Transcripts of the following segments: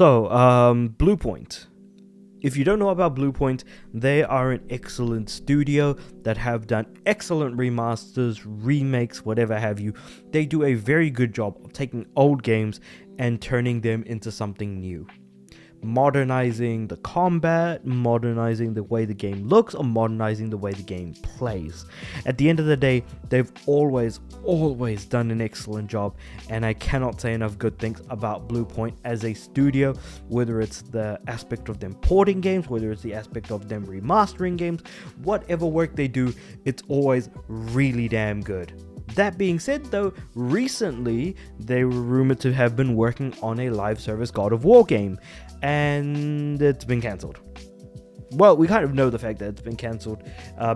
Bluepoint. If you don't know about Bluepoint, they are an excellent studio that have done excellent remasters, remakes, whatever have you. They do a very good job of taking old games and turning them into something new. Modernizing the combat, modernizing the way the game looks, or modernizing the way the game plays. At the end of the day, they've always done an excellent job, and I cannot say enough good things about Bluepoint as a studio, whether it's the aspect of them porting games, whether it's the aspect of them remastering games, whatever work they do, it's always really damn good. That being said, though, recently they were rumored to have been working on a live service God of War game, and it's been cancelled. Well, we kind of know the fact that it's been cancelled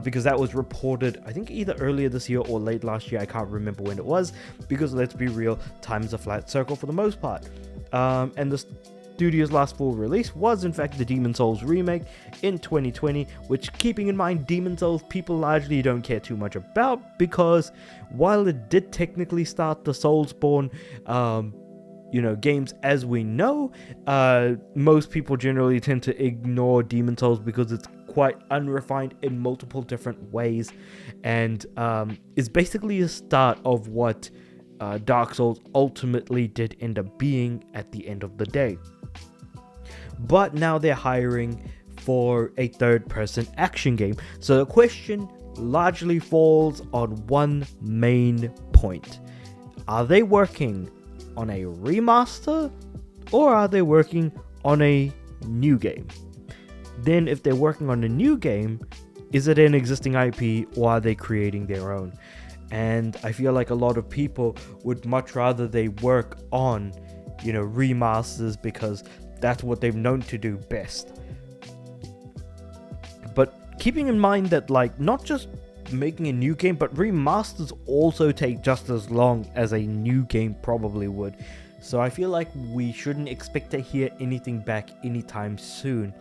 because that was reported, I think, either earlier this year or late last year. I can't remember when it was, because let's be real, time is a flat circle for the most part. And the studio's last full release was in fact the Demon Souls remake in 2020, which, keeping in mind, Demon Souls people largely don't care too much about, because while it did technically start the Soulsborne games as we know, most people generally tend to ignore Demon Souls because it's quite unrefined in multiple different ways, and is basically a start of what Dark Souls ultimately did end up being at the end of the day. But now they're hiring for a third-person action game. So the question largely falls on one main point. Are they working on a remaster, or are they working on a new game? Then if they're working on a new game, is it an existing IP, or are they creating their own? And I feel like a lot of people would much rather they work on, remasters, because that's what they've known to do best. But keeping in mind that, not just making a new game, but remasters also take just as long as a new game probably would. So I feel like we shouldn't expect to hear anything back anytime soon,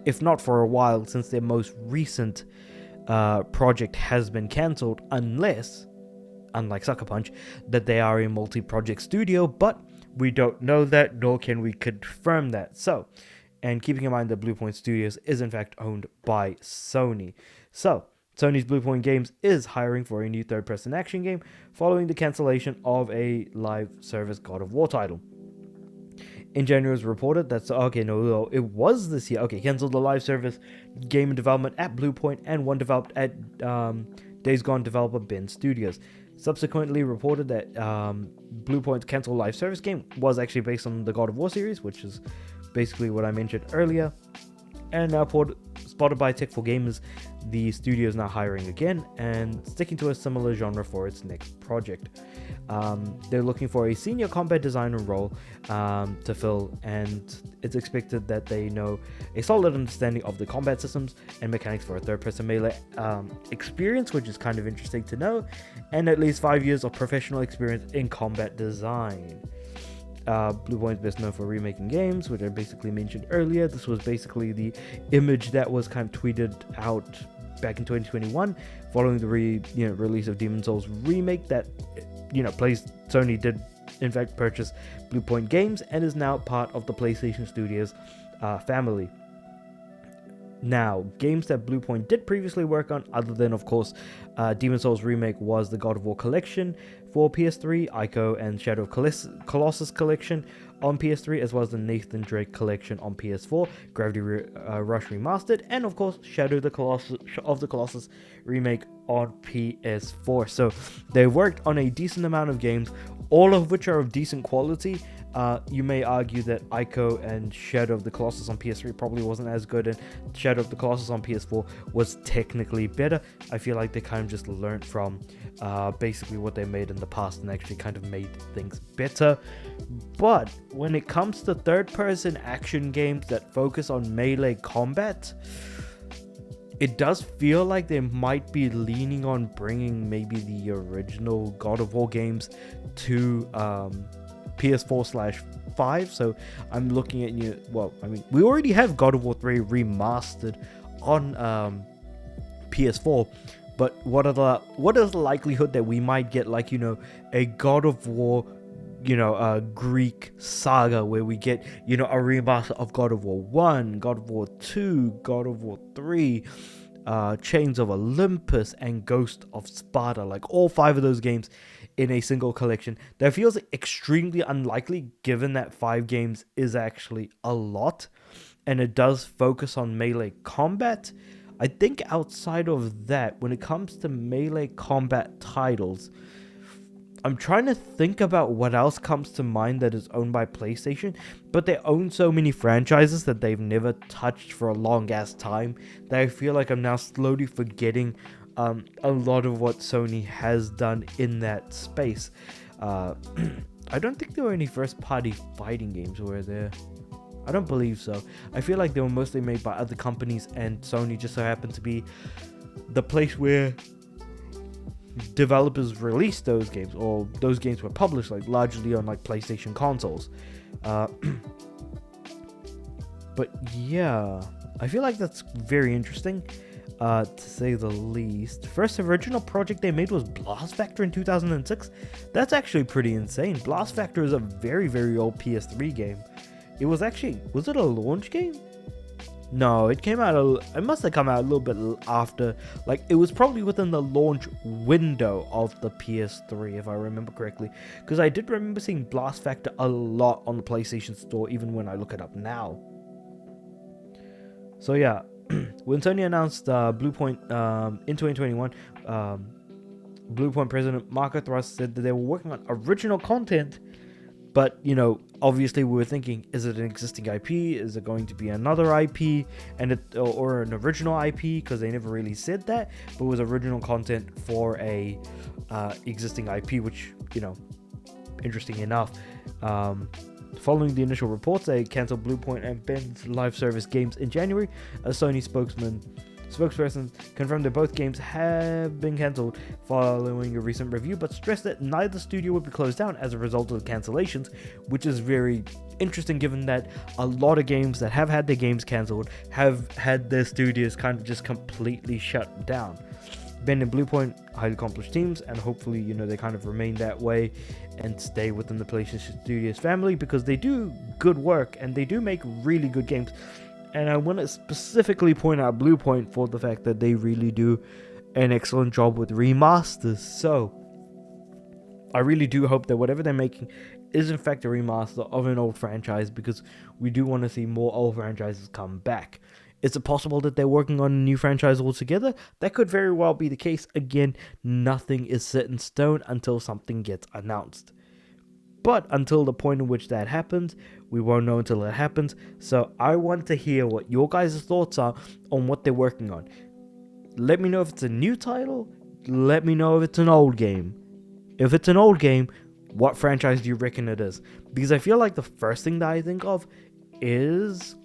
if not for a while, since their most recent project has been cancelled, unless, unlike Sucker Punch, that they are a multi-project studio, but we don't know that, nor can we confirm that. So, and keeping in mind that Bluepoint Studios is in fact owned by Sony. So, Sony's Bluepoint Games is hiring for a new third-person action game following the cancellation of a live service God of War title. In January, it was reported that, it was this year. Cancelled the live service game in development at Bluepoint and one developed at Days Gone developer Ben Studios. Subsequently reported that Bluepoint's cancelled live service game was actually based on the God of War series, which is basically what I mentioned earlier. And now spotted by Tech4Gamers, the studio is now hiring again and sticking to a similar genre for its next project. They're looking for a senior combat designer role to fill, and it's expected that they know a solid understanding of the combat systems and mechanics for a third-person melee experience, which is kind of interesting to know, and at least 5 years of professional experience in combat design. Bluepoint's best known for remaking games, which I basically mentioned earlier. This was basically the image that was kind of tweeted out back in 2021 following the release of Demon Souls remake that Sony did in fact purchase Bluepoint Games and is now part of the PlayStation Studios family. Now, games that Bluepoint did previously work on, other than, of course, Demon Souls Remake, was the God of War Collection for PS3, Ico and Shadow of Colossus Collection on PS3, as well as the Nathan Drake Collection on PS4, Gravity Rush Remastered, and, of course, Shadow of the Colossus Remake on PS4. So, they worked on a decent amount of games, all of which are of decent quality. You may argue that Ico and Shadow of the Colossus on PS3 probably wasn't as good, and Shadow of the Colossus on PS4 was technically better. I feel like they kind of just learned from basically what they made in the past and actually kind of made things better. But when it comes to third-person action games that focus on melee combat, it does feel like they might be leaning on bringing maybe the original God of War games to PS4/5. So I'm looking at we already have God of War 3 remastered on PS4, but what is the likelihood that we might get a God of War Greek saga where we get, a remaster of God of War 1, God of War 2, God of War 3, Chains of Olympus, and Ghost of Sparta, like all 5 of those games in a single collection. That feels extremely unlikely given that 5 games is actually a lot, and it does focus on melee combat. I think outside of that, when it comes to melee combat titles, I'm trying to think about what else comes to mind that is owned by PlayStation, but they own so many franchises that they've never touched for a long ass time that I feel like I'm now slowly forgetting a lot of what Sony has done in that space. I don't think there were any first party fighting games, were there? I don't believe so. I feel like they were mostly made by other companies, and Sony just so happened to be the place where developers released those games, or those games were published like largely on like PlayStation consoles. But yeah, I feel like that's very interesting, to say the least. First original project they made was Blast Factor in 2006. That's actually pretty insane. Blast Factor is a very, very old PS3 game. It was it a launch game? No, it must have come out a little bit after. Like, it was probably within the launch window of the PS3, if I remember correctly. Because I did remember seeing Blast Factor a lot on the PlayStation Store, even when I look it up now. So yeah, when Sony announced Bluepoint in 2021, Bluepoint president Marco Thrust said that they were working on original content. But, obviously we were thinking, is it an existing IP? Is it going to be another IP? Or an original IP? Because they never really said that. But it was original content for a existing IP, which, interesting enough. Following the initial reports, they cancelled Bluepoint and Ben's live service games in January. A Sony spokesperson confirmed that both games have been cancelled following a recent review, but stressed that neither studio would be closed down as a result of the cancellations, which is very interesting given that a lot of games that have had their games cancelled have had their studios kind of just completely shut down. Ben and Bluepoint, highly accomplished teams, and hopefully, they kind of remain that way and stay within the PlayStation Studios family, because they do good work and they do make really good games. And I want to specifically point out Bluepoint for the fact that they really do an excellent job with remasters. So I really do hope that whatever they're making is in fact a remaster of an old franchise, because we do want to see more old franchises come back. Is it possible that they're working on a new franchise altogether? That could very well be the case. Again, nothing is set in stone until something gets announced. But until the point in which that happens, we won't know until it happens. So I want to hear what your guys' thoughts are on what they're working on. Let me know if it's a new title. Let me know if it's an old game. If it's an old game, what franchise do you reckon it is? Because I feel like the first thing that I think of is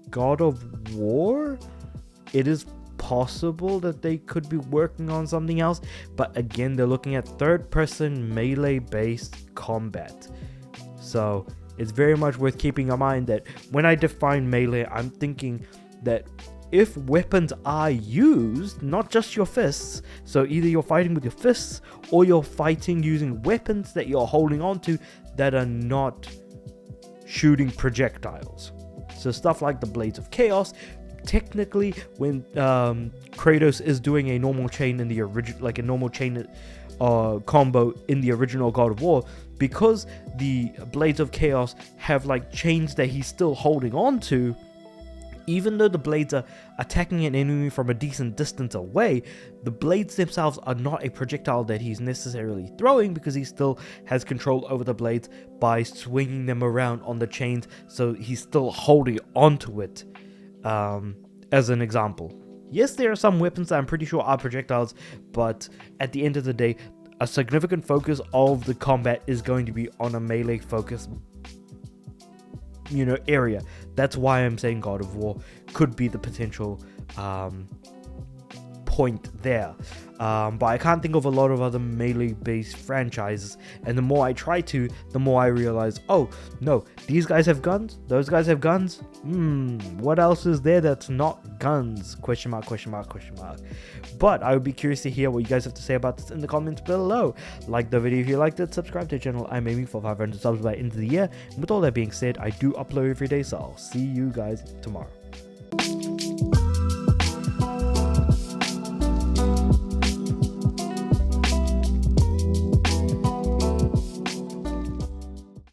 God of War. It is possible that they could be working on something else, but again, they're looking at third-person melee-based combat. So it's very much worth keeping in mind that when I define melee, I'm thinking that if weapons are used, not just your fists, so either you're fighting with your fists or you're fighting using weapons that you're holding onto that are not shooting projectiles. So stuff like the Blades of Chaos. Technically, when Kratos is doing a normal chain in the original, like a normal chain combo in the original God of War, because the Blades of Chaos have like chains that he's still holding on to, even though the blades are attacking an enemy from a decent distance away, the blades themselves are not a projectile that he's necessarily throwing, because he still has control over the blades by swinging them around on the chains, so he's still holding onto it. As an example, yes, there are some weapons that I'm pretty sure are projectiles, but at the end of the day, a significant focus of the combat is going to be on a melee focus area. That's why I'm saying God of War could be the potential Bluepoint there. But I can't think of a lot of other melee-based franchises, and the more I try to, the more I realize, oh, no, these guys have guns, those guys have guns, what else is there that's not guns? Question mark, question mark, question mark. But I would be curious to hear what you guys have to say about this in the comments below. Like the video if you liked it, subscribe to the channel. I'm aiming for 500 subs by the end of the year, and with all that being said, I do upload every day, so I'll see you guys tomorrow.